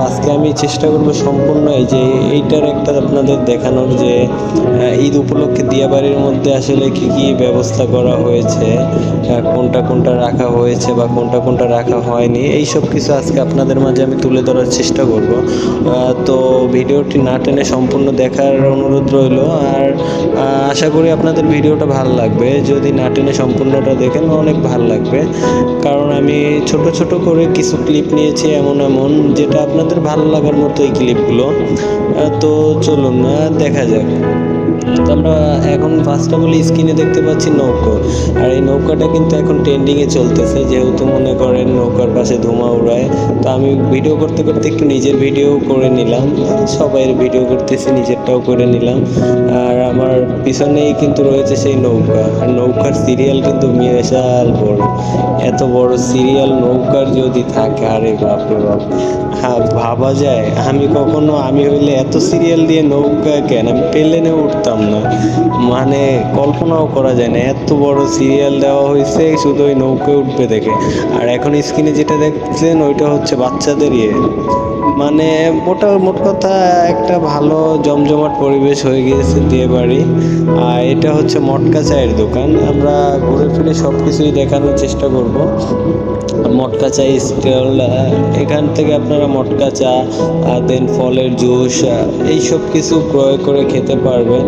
আজকে আমি চেষ্টা করব সম্পূর্ণ এই যে এইটার একটা আপনাদের দেখানোর যে ঈদ উপলক্ষে দিয়াবাড়ির মধ্যে আসলে কি কি ব্যবস্থা করা হয়েছে, কোনটা কোনটা রাখা হয়েছে বা কোনটা কোনটা রাখা হয়নি, এই সব কিছু আজকে আপনাদের মাঝে আমি তুলে ধরার চেষ্টা করব। তো ভিডিওটি না টেনে সম্পূর্ণ দেখার অনুরোধ রইল। আর আশা করি আপনাদের ভিডিওটা ভালো লাগবে। যদি না টেনে সম্পূর্ণটা দেখেন অনেক ভালো লাগবে, কারণ আমি ছোট ছোট করে কিছু ক্লিপ নিয়েছি এমন এমন যেটা আপনাদের ভালো লাগার মতো এই ক্লিপগুলো। তো চলুন দেখা যাক। তো আমরা এখন ফার্স্ট অফ অল স্ক্রিনে দেখতে পাচ্ছি নৌকো, আর এই নৌকাটা কিন্তু এখন ট্রেন্ডিংয়ে চলতেছে, যেহেতু মনে করেন নৌকার পাশে ধোঁয়া উড়ায়। তো আমি ভিডিও করতে করতে একটু নিজের ভিডিও করে নিলাম, সবাই ভিডিও করতেছি, নিজেরটাও করে নিলাম। আর আমার পিছনেই কিন্তু রয়েছে সেই নৌকা, আর নৌকার সিরিয়াল কিন্তু বিশাল বড়। এত বড় সিরিয়াল নৌকার যদি থাকে, আরে বাপরে বাপ, হ্যাঁ ভাবা যায় আমি হইলে এত সিরিয়াল দিয়ে নৌকা কেন, আমি প্লেনে উঠতাম না, মানে কল্পনাও করা যায় না, এত বড় সিরিয়াল দেওয়া হয়েছে শুধু ওই নৌকায় উঠবে দেখে। আর এখন স্ক্রিনে যেটা দেখছেন ওইটা হচ্ছে বাচ্চাদের মানে মোট কথা একটা ভালো জমজমাট পরিবেশ হয়ে গিয়েছে বিয়ে বাড়ি। আর এটা হচ্ছে মটকা চায়ের দোকান, আমরা ঘুরে ফিরে সব কিছুই দেখানোর চেষ্টা করব। মটকা চা স্টল, এখান থেকে আপনারা মটকা চা দেন ফলের জুস এইসব কিছু ক্রয় করে খেতে পারবেন।